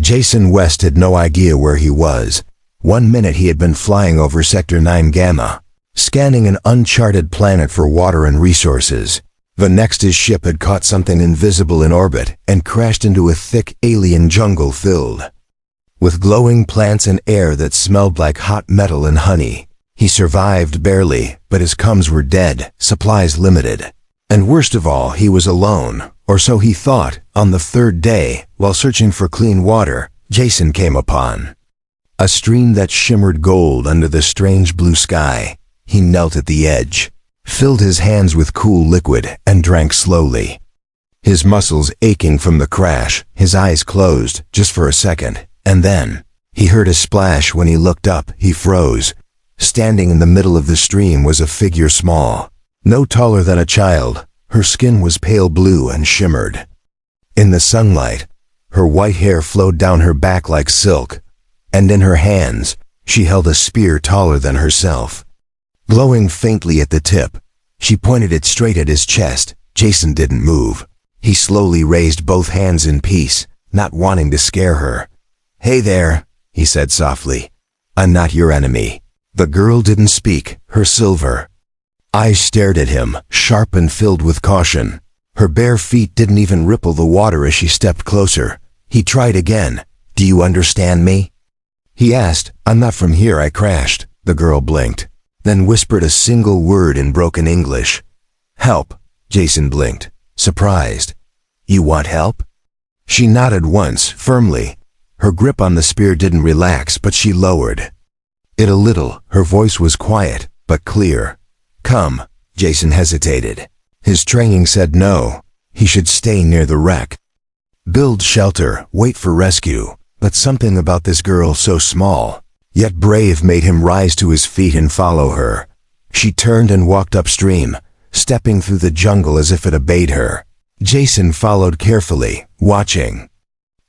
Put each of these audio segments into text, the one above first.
Jason West had no idea where he was. 1 minute he had been flying over Sector 9 Gamma, scanning an uncharted planet for water and resources. The next his ship had caught something invisible in orbit and crashed into a thick alien jungle filled with glowing plants and air that smelled like hot metal and honey. He survived barely, but his cums were dead, supplies limited. And worst of all, he was alone, or so he thought. On the third day, while searching for clean water, Jason came upon a stream that shimmered gold under the strange blue sky. He knelt at the edge, filled his hands with cool liquid, and drank slowly. His muscles aching from the crash, his eyes closed, just for a second, and then he heard a splash. When he looked up, he froze. Standing in the middle of the stream was a figure small, no taller than a child. Her skin was pale blue and shimmered in the sunlight. Her white hair flowed down her back like silk, and in her hands, she held a spear taller than herself, glowing faintly at the tip. She pointed it straight at his chest. Jason didn't move. He slowly raised both hands in peace, not wanting to scare her. "Hey there," he said softly. "I'm not your enemy." The girl didn't speak. Her silver eyes stared at him, sharp and filled with caution. Her bare feet didn't even ripple the water as she stepped closer. He tried again. "Do you understand me?" he asked. "I'm not from here. I crashed." The girl blinked, then whispered a single word in broken English. "Help." Jason blinked, surprised. "You want help?" She nodded once, firmly. Her grip on the spear didn't relax, but she lowered it a little. Her voice was quiet, but clear. "Come." Jason hesitated. His training said no. He should stay near the wreck, build shelter, wait for rescue. But something about this girl, so small, yet brave, made him rise to his feet and follow her. She turned and walked upstream, stepping through the jungle as if it obeyed her. Jason followed carefully, watching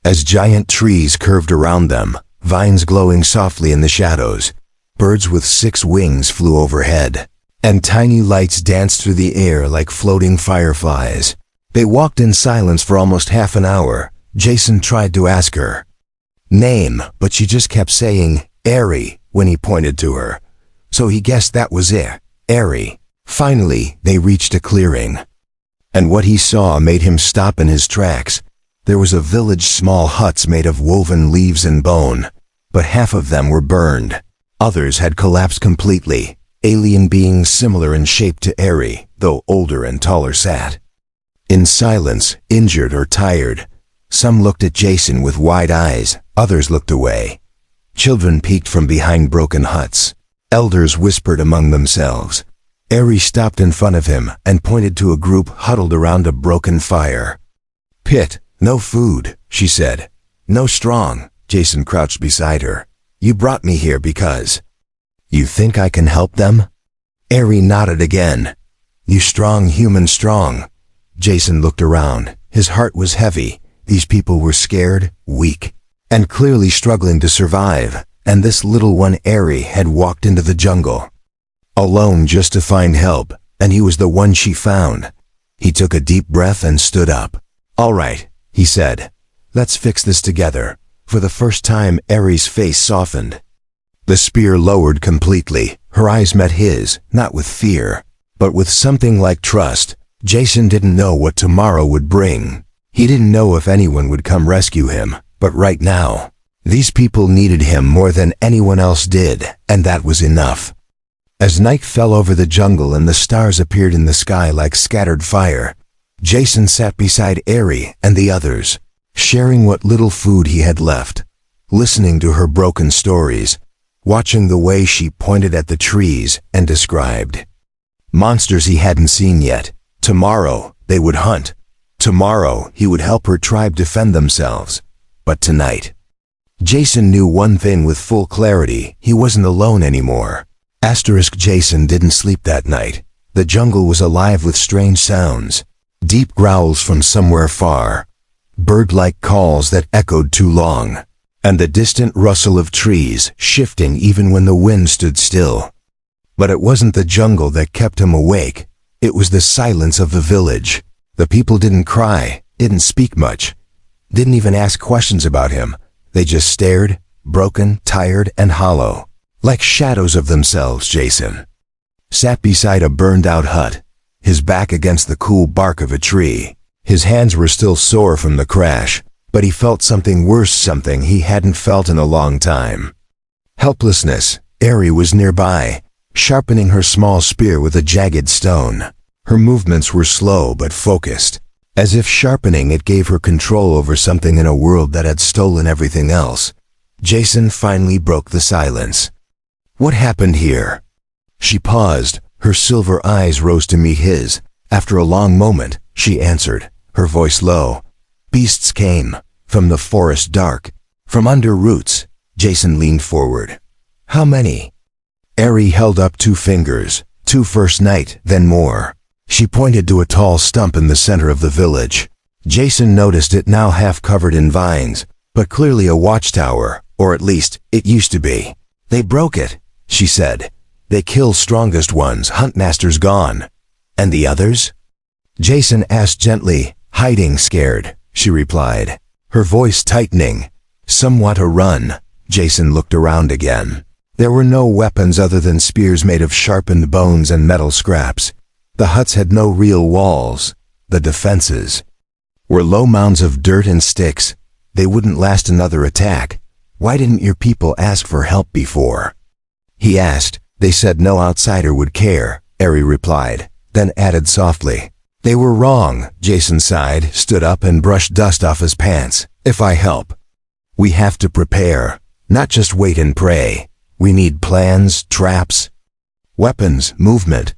as giant trees curved around them, vines glowing softly in the shadows. Birds with 6 wings flew overhead, and tiny lights danced through the air like floating fireflies. They walked in silence for almost half an hour. Jason tried to ask her name, but she just kept saying, "Airy," when he pointed to her. So he guessed that was it, Airy. Finally, they reached a clearing, and what he saw made him stop in his tracks. There was a village, small huts made of woven leaves and bone, but half of them were burned. Others had collapsed completely. Alien beings similar in shape to Airy, though older and taller, sat in silence, injured or tired. Some looked at Jason with wide eyes, others looked away. Children peeked from behind broken huts. Elders whispered among themselves. Airy stopped in front of him and pointed to a group huddled around a broken fire pit. "No food," she said. "No strong." Jason crouched beside her. "You brought me here because you think I can help them?" Airy nodded again. "You strong human, strong." Jason looked around. His heart was heavy. These people were scared, weak, and clearly struggling to survive. And this little one, Airy, had walked into the jungle alone just to find help, and he was the one she found. He took a deep breath and stood up. "All right," he said. "Let's fix this together." For the first time, Airy's face softened. The spear lowered completely. Her eyes met his, not with fear, but with something like trust. Jason didn't know what tomorrow would bring. He didn't know if anyone would come rescue him, but right now, these people needed him more than anyone else did, and that was enough. As night fell over the jungle and the stars appeared in the sky like scattered fire, Jason sat beside Airy and the others, sharing what little food he had left, listening to her broken stories, watching the way she pointed at the trees and described monsters he hadn't seen yet. Tomorrow, they would hunt. Tomorrow, he would help her tribe defend themselves. But tonight, Jason knew one thing with full clarity: he wasn't alone anymore. Jason didn't sleep that night. The jungle was alive with strange sounds, deep growls from somewhere far, bird-like calls that echoed too long, and the distant rustle of trees shifting even when the wind stood still. But it wasn't the jungle that kept him awake. It was the silence of the village. The people didn't cry, didn't speak much, didn't even ask questions about him. They just stared, broken, tired, and hollow, like shadows of themselves. Jason sat beside a burned-out hut, his back against the cool bark of a tree. His hands were still sore from the crash, but he felt something worse, something he hadn't felt in a long time. Helplessness. Eri was nearby, sharpening her small spear with a jagged stone. Her movements were slow but focused, as if sharpening it gave her control over something in a world that had stolen everything else. Jason finally broke the silence. What happened here? She paused, her silver eyes rose to meet his. After a long moment, she answered, her voice low. Beasts came, from the forest dark, from under roots. Jason leaned forward. How many? Eri held up 2 fingers, 2 first night, then more. She pointed to a tall stump in the center of the village. Jason noticed it now half covered in vines, but clearly a watchtower, or at least, it used to be. They broke it, she said. They kill strongest ones, huntmasters gone. And the others? Jason asked gently, hiding scared, she replied, her voice tightening. Somewhat a run. Jason looked around again. There were no weapons other than spears made of sharpened bones and metal scraps. The huts had no real walls. The defenses were low mounds of dirt and sticks. They wouldn't last another attack. Why didn't your people ask for help before? He asked. They said no outsider would care, Eri replied, then added softly. They were wrong. Jason sighed, stood up and brushed dust off his pants. If I help, we have to prepare, not just wait and pray. We need plans, traps, weapons, movement.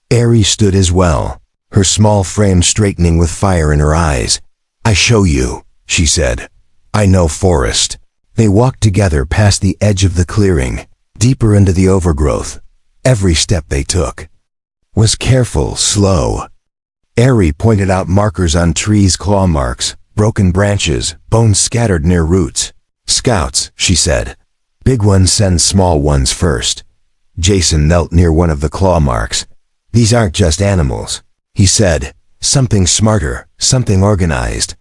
Eri stood as well, her small frame straightening with fire in her eyes. I show you, she said. I know forest. They walked together past the edge of the clearing, deeper into the overgrowth. Every step they took was careful, slow. Eri pointed out markers on trees, claw marks, broken branches, bones scattered near roots. Scouts, she said. Big ones send small ones first. Jason knelt near one of the claw marks. These aren't just animals, he said. Something smarter, something organized.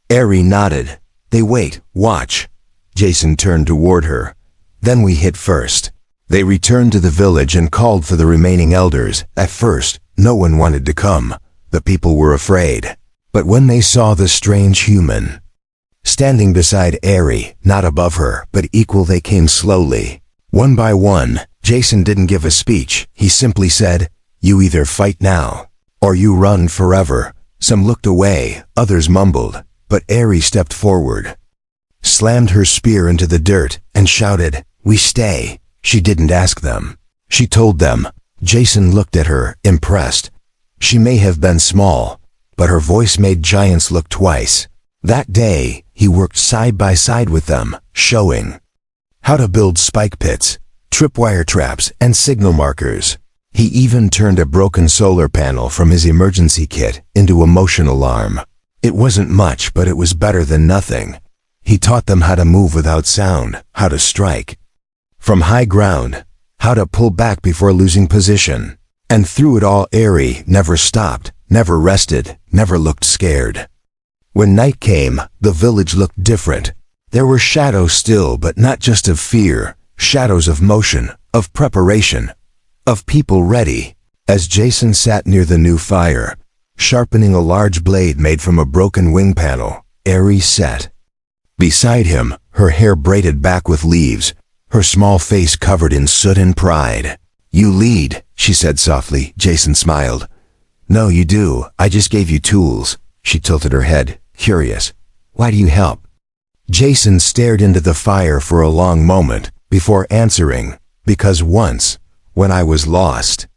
Eri nodded. They wait, watch. Jason turned toward her. Then we hit first. They returned to the village and called for the remaining elders. At first, no one wanted to come. The people were afraid. But when they saw the strange human standing beside Eri, not above her, but equal, they came slowly. One by one. Jason didn't give a speech. He simply said, you either fight now, or you run forever. Some looked away, others mumbled, but Eri stepped forward, slammed her spear into the dirt, and shouted, we stay. She didn't ask them. She told them. Jason looked at her, impressed. She may have been small, but her voice made giants look twice. That day, he worked side by side with them, showing how to build spike pits, tripwire traps, and signal markers. He even turned a broken solar panel from his emergency kit into a motion alarm. It wasn't much, but it was better than nothing. He taught them how to move without sound, how to strike from high ground, how to pull back before losing position. And through it all, Eri never stopped, never rested, never looked scared. When night came, the village looked different. There were shadows still, but not just of fear, shadows of motion, of preparation, of people ready. As Jason sat near the new fire, sharpening a large blade made from a broken wing panel, Eri sat beside him, her hair braided back with leaves, her small face covered in soot and pride. You lead, she said softly. Jason smiled. No, you do. I just gave you tools. She tilted her head, curious. Why do you help? Jason stared into the fire for a long moment before answering. Because once, when I was lost,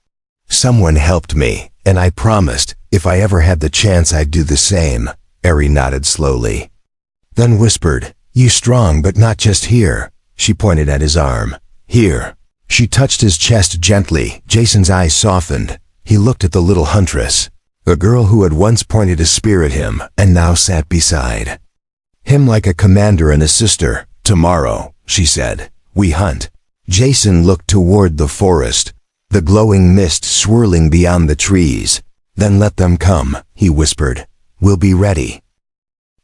someone helped me, and I promised if I ever had the chance I'd do the same. Eri nodded slowly, then whispered, you strong, but not just here. She pointed at his arm. Here. She touched his chest gently. Jason's eyes softened. He looked at the little huntress, the girl who had once pointed a spear at him and now sat beside him like a commander and a sister. Tomorrow, she said, we hunt. Jason looked toward the forest, the glowing mist swirling beyond the trees. Then let them come, he whispered. We'll be ready.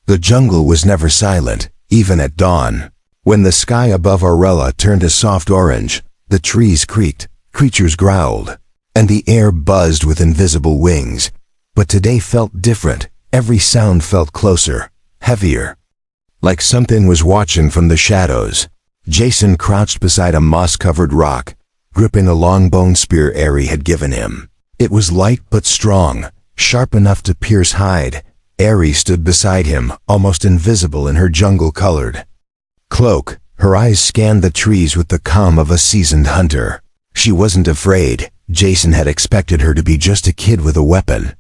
The jungle was never silent. even at dawn. When the sky above Aurella turned a soft orange, the trees creaked, creatures growled, and the air buzzed with invisible wings. But today felt different. Every sound felt closer, heavier. Like something was watching from the shadows. Jason crouched beside a moss-covered rock, gripping a long bone spear Eri had given him. It was light but strong, sharp enough to pierce hide. Eri stood beside him, almost invisible in her jungle-colored cloak. Her eyes scanned the trees with the calm of a seasoned hunter. She wasn't afraid. Jason had expected her to be just a kid with a weapon.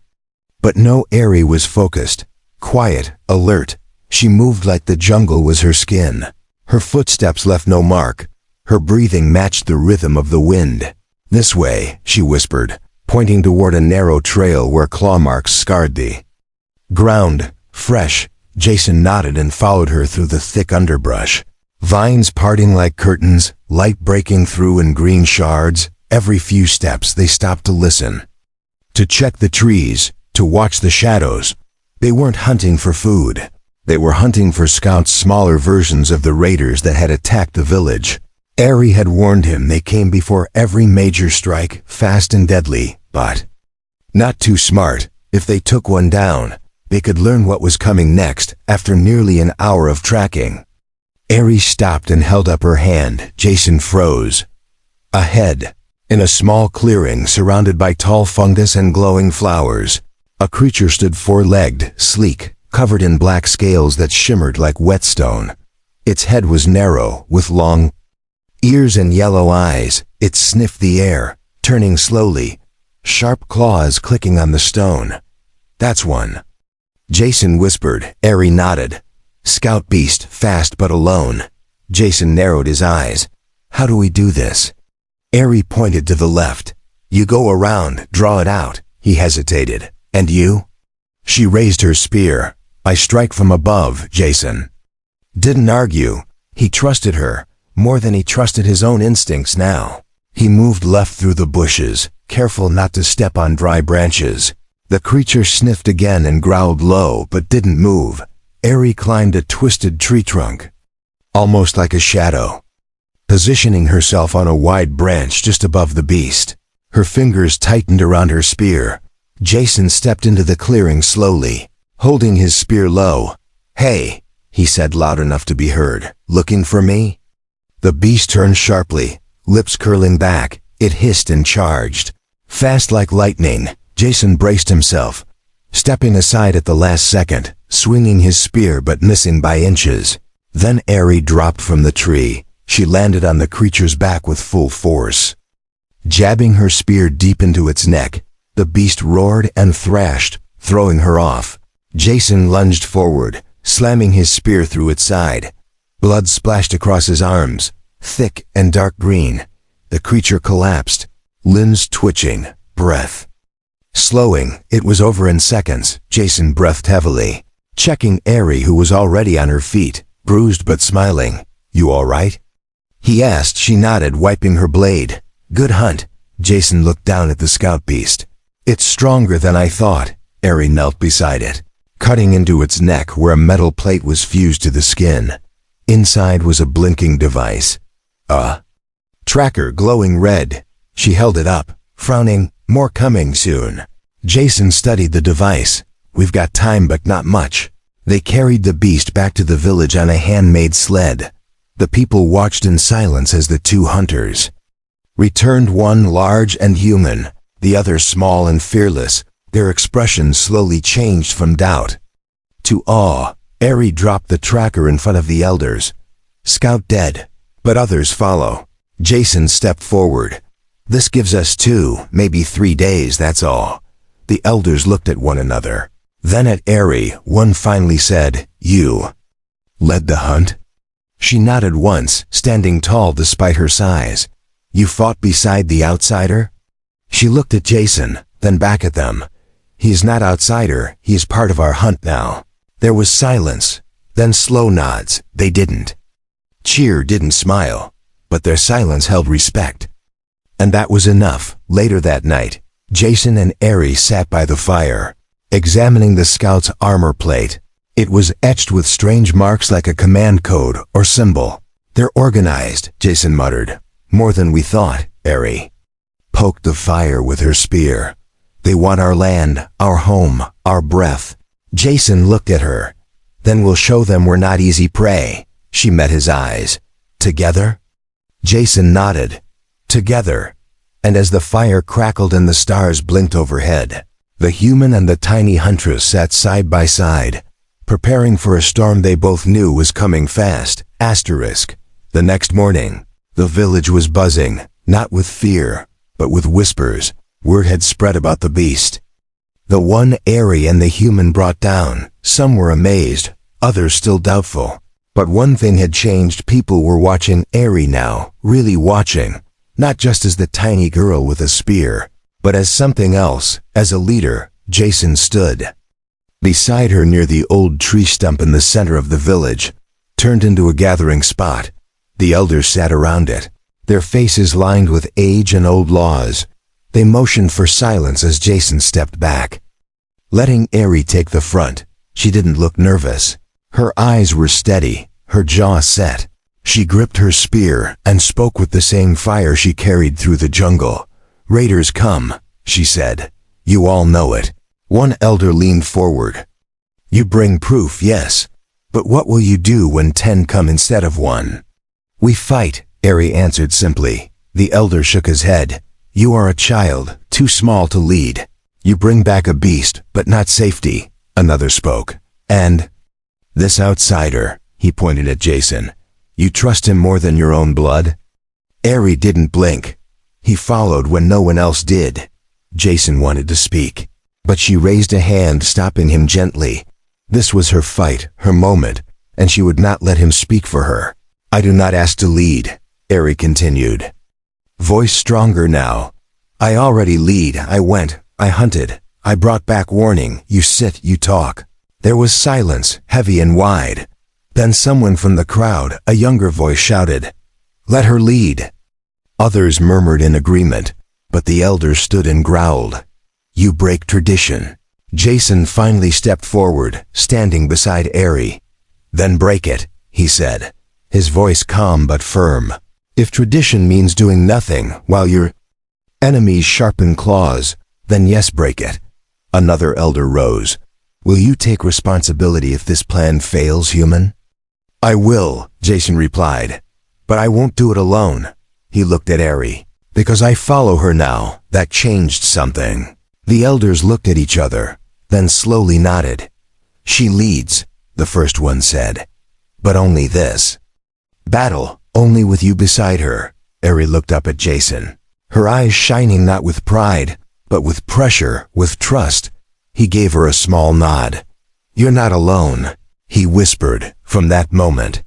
But no, Eri was focused, quiet, alert. She moved like the jungle was her skin. Her footsteps left no mark. Her breathing matched the rhythm of the wind. "This way," she whispered, pointing toward a narrow trail where claw marks scarred the ground. Fresh. Jason nodded and followed her through the thick underbrush. Vines parting like curtains, light breaking through in green shards. Every few steps they stopped to listen, to check the trees, to watch the shadows. They weren't hunting for food. They were hunting for scouts, smaller versions of the raiders that had attacked the village. Eri had warned him they came before every major strike, fast and deadly, but not too smart. If they took one down, they could learn what was coming next. After nearly an hour of tracking, Eri stopped and held up her hand. Jason froze. Ahead, in a small clearing surrounded by tall fungus and glowing flowers, a creature stood four-legged, sleek, covered in black scales that shimmered like whetstone. Its head was narrow, with long ears and yellow eyes. It sniffed the air, turning slowly, sharp claws clicking on the stone. "That's one," Jason whispered. Eri nodded. "Scout beast, fast but alone." Jason narrowed his eyes. "How do we do this?" Eri pointed to the left. "You go around, draw it out." He hesitated. "And you?" She raised her spear. "I strike from above," Jason didn't argue. He trusted her, more than he trusted his own instincts now. He moved left through the bushes, careful not to step on dry branches. The creature sniffed again and growled low but didn't move. Eri climbed a twisted tree trunk, almost like a shadow, positioning herself on a wide branch just above the beast. Her fingers tightened around her spear. Jason stepped into the clearing slowly, holding his spear low. "Hey," he said loud enough to be heard. "Looking for me?" The beast turned sharply, lips curling back. It hissed and charged. Fast like lightning, Jason braced himself, stepping aside at the last second, swinging his spear but missing by inches. Then Eri dropped from the tree. She landed on the creature's back with full force, jabbing her spear deep into its neck. The beast roared and thrashed, throwing her off. Jason lunged forward, slamming his spear through its side. Blood splashed across his arms, thick and dark green. The creature collapsed, limbs twitching, breath slowing. It was over in seconds. Jason breathed heavily, checking Eri, who was already on her feet, bruised but smiling. "You all right?" he asked. She nodded, wiping her blade. "Good hunt." Jason looked down at the scout beast. "It's stronger than I thought." Eri knelt beside it, cutting into its neck where a metal plate was fused to the skin. Inside was a blinking device, a tracker glowing red. She held it up, frowning. "More coming soon." Jason studied the device. "We've got time but not much." They carried the beast back to the village on a handmade sled. The people watched in silence as the two hunters returned, one large and human, the other small and fearless. Their expressions slowly changed from doubt to awe. Eri dropped the tracker in front of the elders. "Scout dead, but others follow." Jason stepped forward. "This gives us 2, maybe 3 days, that's all." The elders looked at one another. Then at Eri. One finally said, "You led the hunt?" She nodded once, standing tall despite her size. "You fought beside the outsider?" She looked at Jason, then back at them. "He's not outsider, he's part of our hunt now." There was silence, then slow nods. They didn't cheer, didn't smile, but their silence held respect. And that was enough. Later that night, Jason and Eri sat by the fire, examining the scout's armor plate. It was etched with strange marks like a command code or symbol. "They're organized," Jason muttered. "More than we thought," Eri poked the fire with her spear. "They want our land, our home, our breath." Jason looked at her. "Then we'll show them we're not easy prey." She met his eyes. "Together?" Jason nodded. "Together." And as the fire crackled and the stars blinked overhead, the human and the tiny huntress sat side by side, preparing for a storm they both knew was coming fast. The next morning, the village was buzzing, not with fear, but with whispers. Word had spread about the beast. The one Eri and the human brought down. Some were amazed, others still doubtful. But one thing had changed. People were watching Eri now, really watching, not just as the tiny girl with a spear, but as something else, as a leader. Jason stood beside her near the old tree stump in the center of the village, turned into a gathering spot. The elders sat around it, their faces lined with age and old laws. They motioned for silence as Jason stepped back, letting Eri take the front. She didn't look nervous. Her eyes were steady, her jaw set. She gripped her spear and spoke with the same fire she carried through the jungle. "Raiders come," she said. "You all know it." One elder leaned forward. "You bring proof, yes. But what will you do when 10 come instead of 1? "We fight," Eri answered simply. The elder shook his head. "You are a child, too small to lead. You bring back a beast, but not safety." Another spoke. "And this outsider," he pointed at Jason. "You trust him more than your own blood?" Eri didn't blink. He followed when no one else did. Jason wanted to speak, but she raised a hand, stopping him gently. This was her fight, her moment, and she would not let him speak for her. "I do not ask to lead," Eri continued, voice stronger now. "I already lead. I went, I hunted, I brought back warning. You sit, you talk." There was silence, heavy and wide. Then someone from the crowd, a younger voice, shouted, "Let her lead." Others murmured in agreement, but the elder stood and growled, "You break tradition." Jason finally stepped forward, standing beside Eri. "Then break it," he said, his voice calm but firm. "If tradition means doing nothing while your enemies sharpen claws, then yes, break it." Another elder rose. "Will you take responsibility if this plan fails, human?" "I will," Jason replied, "but I won't do it alone." He looked at Eri. "Because I follow her now." That changed something. The elders looked at each other, then slowly nodded. "She leads," the first one said, "but only this battle, only with you beside her." Eri looked up at Jason, her eyes shining not with pride, but with pressure, with trust. He gave her a small nod. "You're not alone," he whispered. From that moment,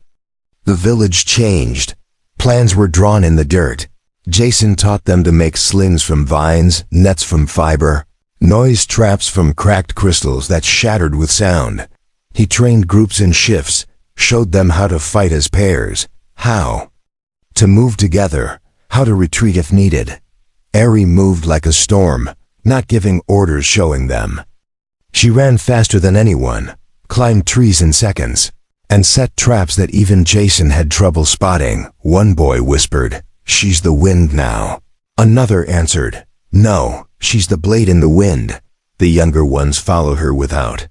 the village changed. Plans were drawn in the dirt. Jason taught them to make slings from vines, nets from fiber, noise traps from cracked crystals that shattered with sound. He trained groups in shifts, showed them how to fight as pairs, how to move together, how to retreat if needed. Eri moved like a storm, not giving orders, showing them. She ran faster than anyone, climbed trees in seconds, and set traps that even Jason had trouble spotting. One boy whispered, "She's the wind now." Another answered, "No, she's the blade in the wind." The younger ones followed her without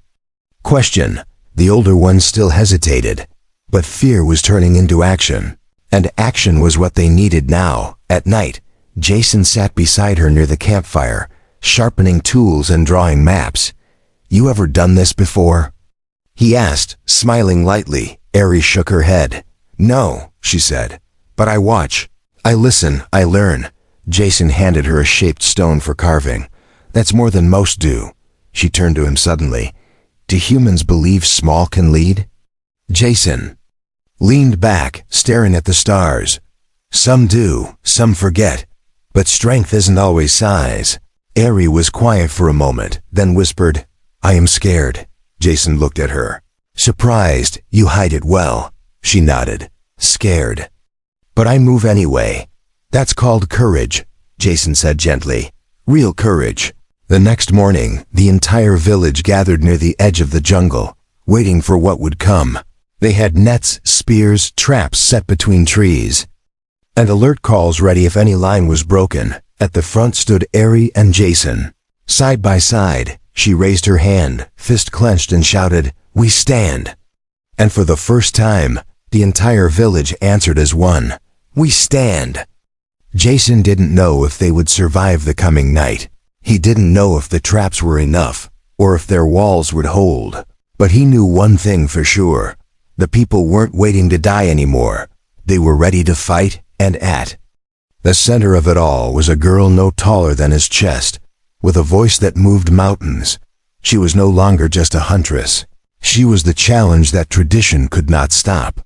question. The older ones still hesitated, but fear was turning into action, and action was what they needed now. At night, Jason sat beside her near the campfire, sharpening tools and drawing maps. "You ever done this before?" he asked, smiling lightly. Eri shook her head. "No," she said, "but I watch. I listen, I learn." Jason handed her a shaped stone for carving. "That's more than most do." She turned to him suddenly. "Do humans believe small can lead?" Jason leaned back, staring at the stars. "Some do, some forget. But strength isn't always size." Eri was quiet for a moment, then whispered, "I am scared." Jason looked at her. "Surprised, you hide it well." She nodded. "Scared. But I move anyway." "That's called courage," Jason said gently. "Real courage." The next morning, the entire village gathered near the edge of the jungle. waiting for what would come. They had nets, spears, traps set between trees, and alert calls ready if any line was broken. At the front stood Ari and Jason. Side by side, she raised her hand, fist clenched, and shouted, "We stand!" And for the first time, the entire village answered as one. "We stand!" Jason didn't know if they would survive the coming night. He didn't know if the traps were enough, or if their walls would hold. But he knew one thing for sure. The people weren't waiting to die anymore. They were ready to fight, and at the center of it all was a girl no taller than his chest, with a voice that moved mountains. She was no longer just a huntress. She was the challenge that tradition could not stop.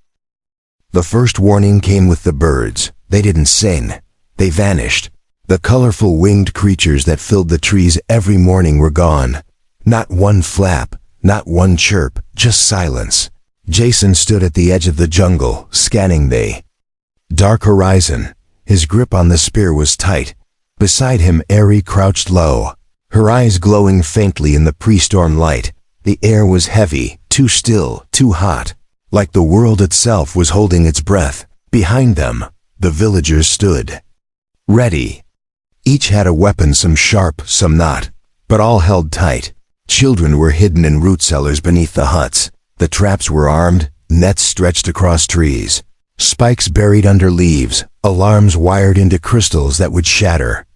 The first warning came with the birds. They didn't sing. They vanished. The colorful winged creatures that filled the trees every morning were gone. Not one flap, not one chirp, just silence. Jason stood at the edge of the jungle, scanning the dark horizon. His grip on the spear was tight. Beside him, Ari crouched low, her eyes glowing faintly in the pre-storm light. The air was heavy, too still, too hot, like the world itself was holding its breath. Behind them, the villagers stood, ready. Each had a weapon, some sharp, some not, but all held tight. Children were hidden in root cellars beneath the huts. The traps were armed, nets stretched across trees, spikes buried under leaves, alarms wired into crystals that would shatter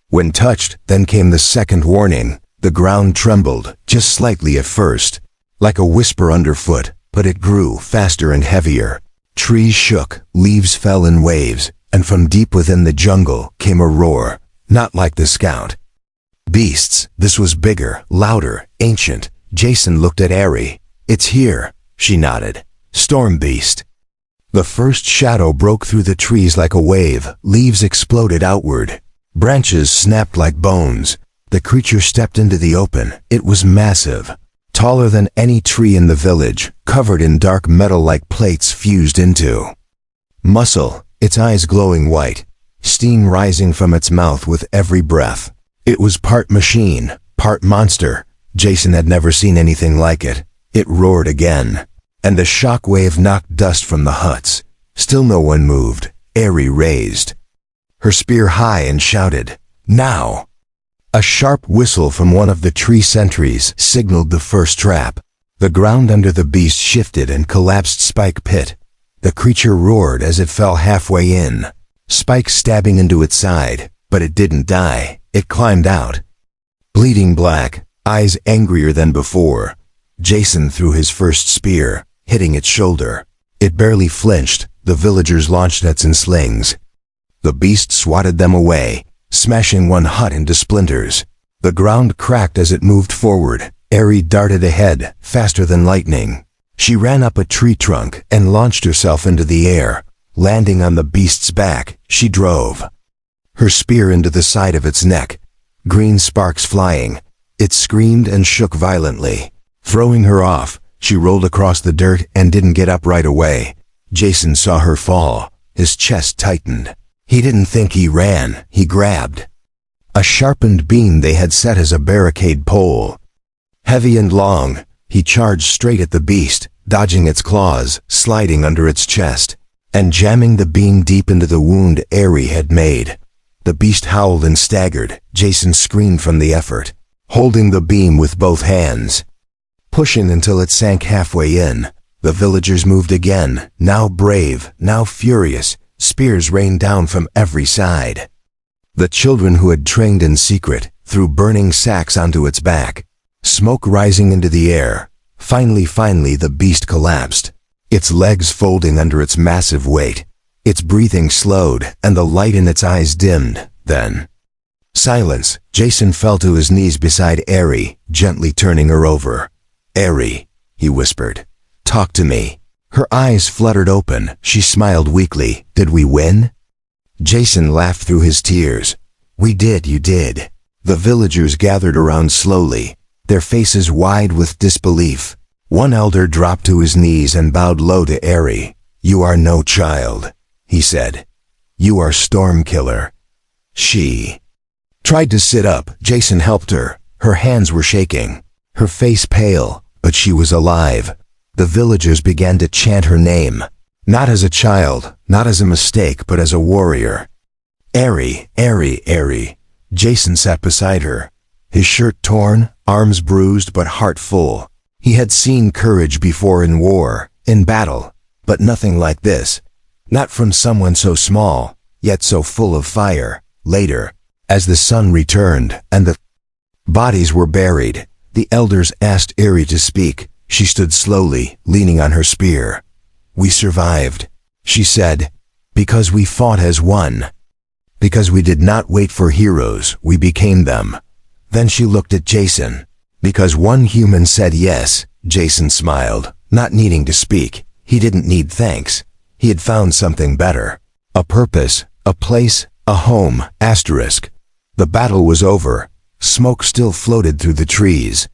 when touched. Then came the second warning. The ground trembled, just slightly at first, like a whisper underfoot, but it grew faster and heavier. Trees shook, leaves fell in waves, and from deep within the jungle came a roar, not like the scout beasts. This was bigger, louder, ancient. Jason looked at Ari. "It's here," she nodded. "Storm beast." The first shadow broke through the trees like a wave. Leaves exploded outward. Branches snapped like bones. The creature stepped into the open. It was massive, taller than any tree in the village, covered in dark metal like plates fused into muscle, its eyes glowing white, steam rising from its mouth with every breath. It was part machine, part monster. Jason had never seen anything like it. It roared again, and the shock wave knocked dust from the huts. Still no one moved. Ari raised her spear high and shouted, "Now!" A sharp whistle from one of the tree sentries signaled the first trap. The ground under the beast shifted and collapsed. Spike pit. The creature roared as it fell halfway in, spikes stabbing into its side, but it didn't die. It climbed out, bleeding black, eyes angrier than before. Jason threw his first spear, hitting its shoulder. It barely flinched. The villagers launched nets and slings. The beast swatted them away, smashing one hut into splinters. The ground cracked as it moved forward. Ari darted ahead, faster than lightning. She ran up a tree trunk and launched herself into the air. Landing on the beast's back, she drove her spear into the side of its neck, green sparks flying. It screamed and shook violently. Throwing her off, she rolled across the dirt and didn't get up right away. Jason saw her fall. His chest tightened. He didn't think he ran, he grabbed a sharpened beam they had set as a barricade pole. Heavy and long, he charged straight at the beast, dodging its claws, sliding under its chest, and jamming the beam deep into the wound Ari had made. The beast howled and staggered. Jason screamed from the effort, holding the beam with both hands, pushing until it sank halfway in. The villagers moved again, now brave, now furious. Spears rained down from every side. The children who had trained in secret threw burning sacks onto its back, smoke rising into the air. Finally, the beast collapsed, its legs folding under its massive weight. Its breathing slowed, and the light in its eyes dimmed. Then, silence. Jason fell to his knees beside Ari, gently turning her over. "Ari," he whispered, "talk to me." Her eyes fluttered open. She smiled weakly. "Did we win?" Jason laughed through his tears. "We did, you did." The villagers gathered around slowly, their faces wide with disbelief. One elder dropped to his knees and bowed low to Ari. "You are no child," he said. "You are Stormkiller." She tried to sit up. Jason helped her. Her hands were shaking, her face pale, but she was alive. The villagers began to chant her name, not as a child, not as a mistake, but as a warrior. Eri, Eri, Eri. Jason sat beside her, his shirt torn, arms bruised, but heart full. He had seen courage before in war, in battle, but nothing like this. Not from someone so small, yet so full of fire. Later, as the sun returned and the bodies were buried, the elders asked Eri to speak. She stood slowly, leaning on her spear. "We survived," she said, "because we fought as one. Because we did not wait for heroes, we became them." Then she looked at Jason. "Because one human said yes," Jason smiled, not needing to speak. He didn't need thanks. He had found something better. A purpose, a place, a home, asterisk. The battle was over. Smoke still floated through the trees,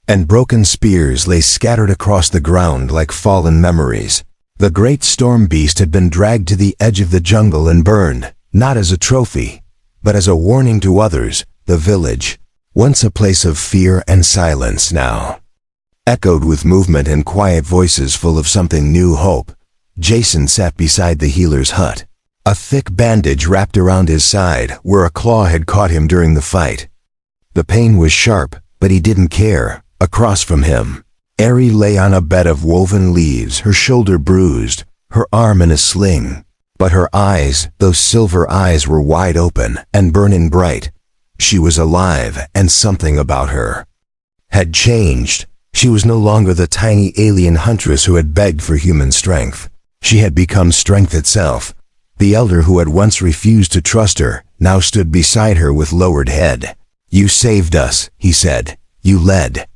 and broken spears lay scattered across the ground like fallen memories. The great storm beast had been dragged to the edge of the jungle and burned, not as a trophy, but as a warning to others. The village, once a place of fear and silence, now echoed with movement and quiet voices full of something new, hope. Jason sat beside the healer's hut. A thick bandage wrapped around his side where a claw had caught him during the fight. The pain was sharp, but he didn't care. Across from him, Eri lay on a bed of woven leaves, her shoulder bruised, her arm in a sling. But her eyes, those silver eyes, were wide open and burning bright. She was alive, and something about her had changed. She was no longer the tiny alien huntress who had begged for human strength. She had become strength itself. The elder who had once refused to trust her now stood beside her with lowered head. "You saved us," he said. "You led.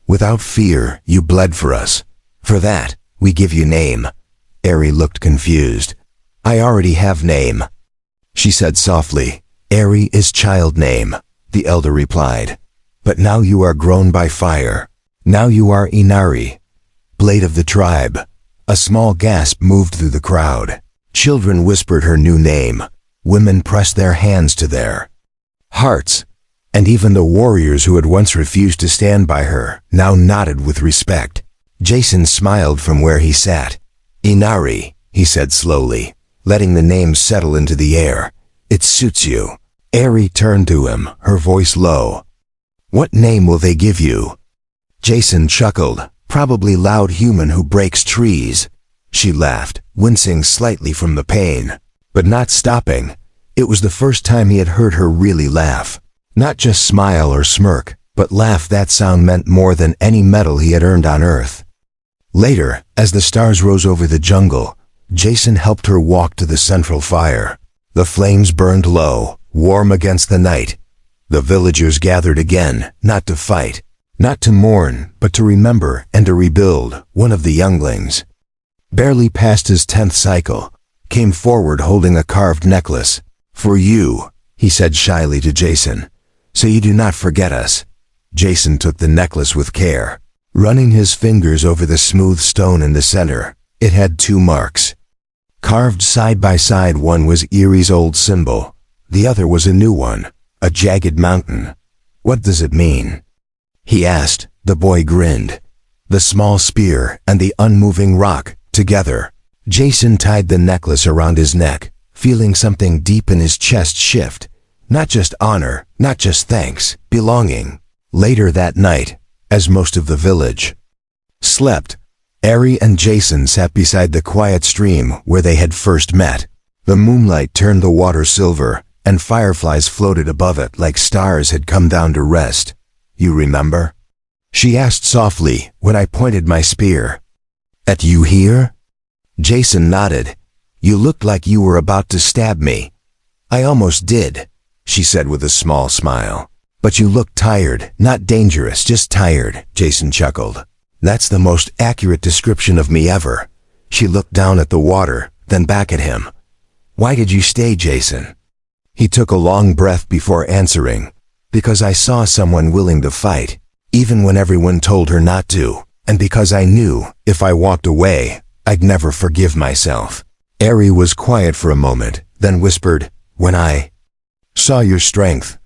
Without fear, you bled for us. For that, we give you name." Eri looked confused. "I already have name," she said softly. "Eri is child name," the elder replied. "But now you are grown by fire. Now you are Inari, blade of the tribe." A small gasp moved through the crowd. Children whispered her new name. Women pressed their hands to their hearts. And even the warriors who had once refused to stand by her now nodded with respect. Jason smiled from where he sat. "Inari," he said slowly, letting the name settle into the air. "It suits you." Eri turned to him, her voice low. "What name will they give you?" Jason chuckled. "Probably loud human who breaks trees." She laughed, wincing slightly from the pain, but not stopping. It was the first time he had heard her really laugh. Not just smile or smirk, but laugh. That sound meant more than any medal he had earned on Earth. Later, as the stars rose over the jungle, Jason helped her walk to the central fire. The flames burned low, warm against the night. The villagers gathered again, not to fight, not to mourn, but to remember and to rebuild. One of the younglings, barely past his 10th cycle, came forward holding a carved necklace. "For you," he said shyly to Jason. "So you do not forget us." Jason took the necklace with care, running his fingers over the smooth stone in the center. It had 2 marks, carved side by side. One was Erie's old symbol. The other was a new one, a jagged mountain. "What does it mean?" he asked. The boy grinned. The small spear and the unmoving rock, together. Jason tied the necklace around his neck, feeling something deep in his chest shift. Not just honor, not just thanks, belonging. Later that night, as most of the village slept, Eri and Jason sat beside the quiet stream where they had first met. The moonlight turned the water silver, and fireflies floated above it like stars had come down to rest. "You remember?" she asked softly when I pointed my spear at you here. Jason nodded. "You looked like you were about to stab me." "I almost did," she said with a small smile. "But you looked tired, not dangerous, just tired," Jason chuckled. "That's the most accurate description of me ever." She looked down at the water, then back at him. "Why did you stay, Jason?" He took a long breath before answering. "Because I saw someone willing to fight, even when everyone told her not to, and because I knew, if I walked away, I'd never forgive myself." Eri was quiet for a moment, then whispered, "When I saw your strength,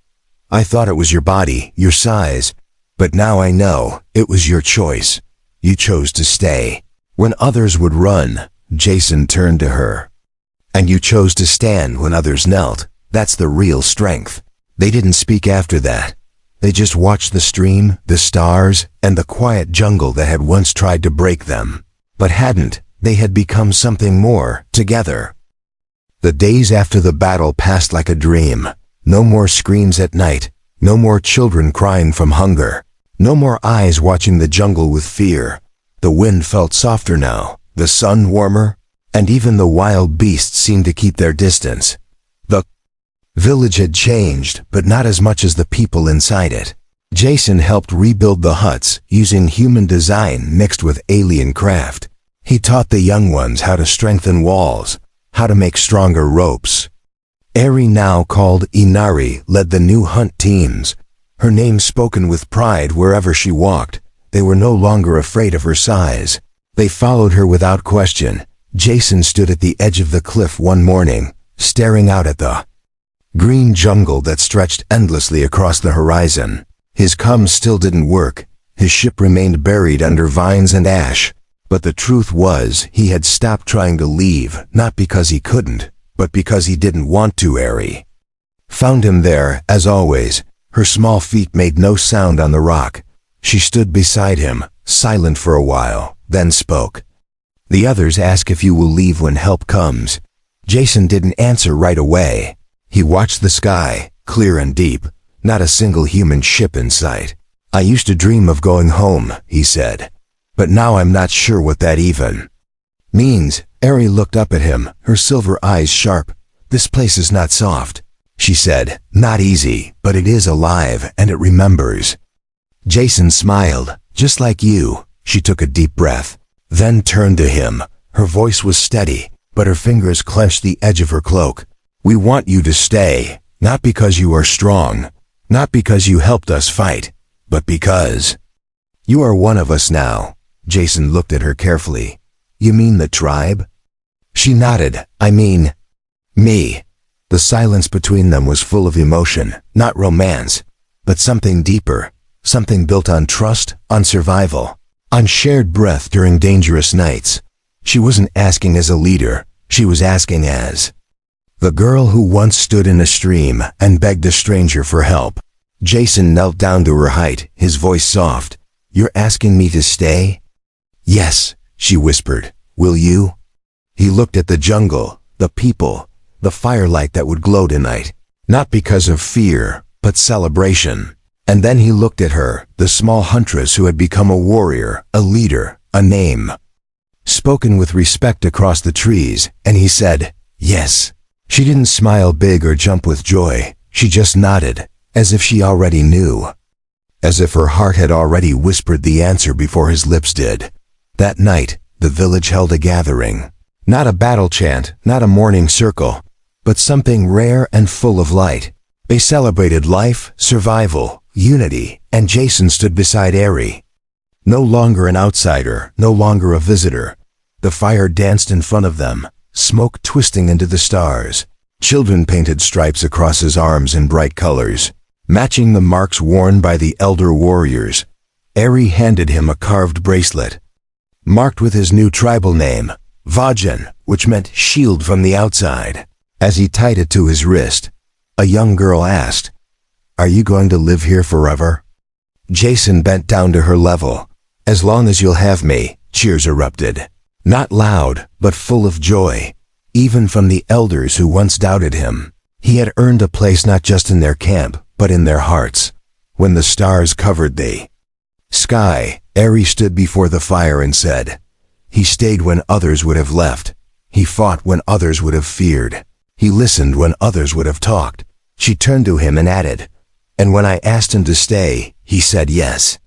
I thought it was your body, your size, But now I know, it was your choice. You chose to stay. When others would run, Jason turned to her. And you chose to stand when others knelt. That's the real strength. They didn't speak after that. They just watched the stream, the stars, and the quiet jungle that had once tried to break them. But hadn't. They had become something more, together. The days after the battle passed like a dream. No more screams at night. No more children crying from hunger. No more eyes watching the jungle with fear. The wind felt softer now, the sun warmer, and even the wild beasts seemed to keep their distance. The village had changed, but not as much as the people inside it. Jason helped rebuild the huts, using human design mixed with alien craft. He taught the young ones how to strengthen walls, how to make stronger ropes. Eri, now called Inari, led the new hunt teams, her name spoken with pride wherever she walked. They were no longer afraid of her size. They followed her without question. Jason stood at the edge of the cliff one morning, staring out at the green jungle that stretched endlessly across the horizon. His comms still didn't work. His ship remained buried under vines and ash. But the truth was, he had stopped trying to leave, not because he couldn't, but because he didn't want to. Eri found him there, as always. Her small feet made no sound on the rock. She stood beside him, silent for a while, then spoke. The others ask if you will leave when help comes. Jason didn't answer right away. He watched the sky, clear and deep, not a single human ship in sight. I used to dream of going home, he said. But now I'm not sure what that even means. Eri looked up at him, her silver eyes sharp. This place is not soft, she said. Not easy, but it is alive, and it remembers. Jason smiled. Just like you. She took a deep breath, then turned to him. Her voice was steady, but her fingers clenched the edge of her cloak. We want you to stay, not because you are strong, not because you helped us fight, but because you are one of us now. Jason looked at her carefully. You mean the tribe? She nodded. I mean, me. The silence between them was full of emotion, not romance, but something deeper, something built on trust, on survival, on shared breath during dangerous nights. She wasn't asking as a leader, she was asking as the girl who once stood in a stream and begged a stranger for help. Jason knelt down to her height, his voice soft. You're asking me to stay? Yes, she whispered. Will you? He looked at the jungle, the people, the firelight that would glow tonight, not because of fear, but celebration. And then he looked at her, the small huntress who had become a warrior, a leader, a name spoken with respect across the trees, and he said, yes. She didn't smile big or jump with joy. She just nodded, as if she already knew, as if her heart had already whispered the answer before his lips did. That night, the village held a gathering. Not a battle chant, not a morning circle, but something rare and full of light. They celebrated life, survival, unity, and Jason stood beside Eri. No longer an outsider, no longer a visitor. The fire danced in front of them, smoke twisting into the stars. Children painted stripes across his arms in bright colors, matching the marks worn by the elder warriors. Eri handed him a carved bracelet, marked with his new tribal name, Vajan, which meant shield from the outside. As he tied it to his wrist, a young girl asked, Are you going to live here forever? Jason bent down to her level. As long as you'll have me, cheers erupted. Not loud, but full of joy, even from the elders who once doubted him. He had earned a place not just in their camp, but in their hearts. When the stars covered the sky, Eri stood before the fire and said, He stayed when others would have left. He fought when others would have feared. He listened when others would have talked. She turned to him and added, And when I asked him to stay, he said yes.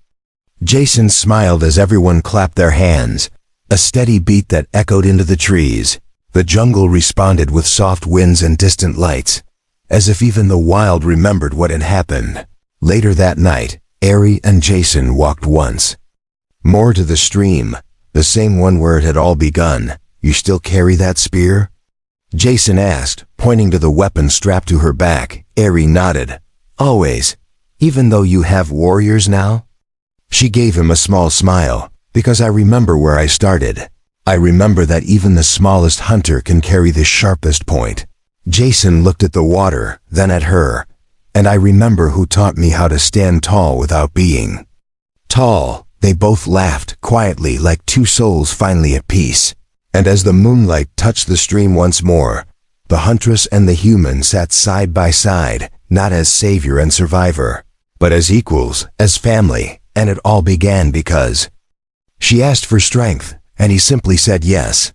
Jason smiled as everyone clapped their hands, a steady beat that echoed into the trees. The jungle responded with soft winds and distant lights, as if even the wild remembered what had happened. Later that night, Eri and Jason walked once more to the stream, the same one where it had all begun. You still carry that spear? Jason asked, pointing to the weapon strapped to her back. Eri nodded. Always. Even though you have warriors now? She gave him a small smile, because I remember where I started. I remember that even the smallest hunter can carry the sharpest point. Jason looked at the water, then at her, and I remember who taught me how to stand tall without being tall. They both laughed quietly like two souls finally at peace. And as the moonlight touched the stream once more, the huntress and the human sat side by side, not as savior and survivor, but as equals, as family, and it all began because she asked for strength, and he simply said yes.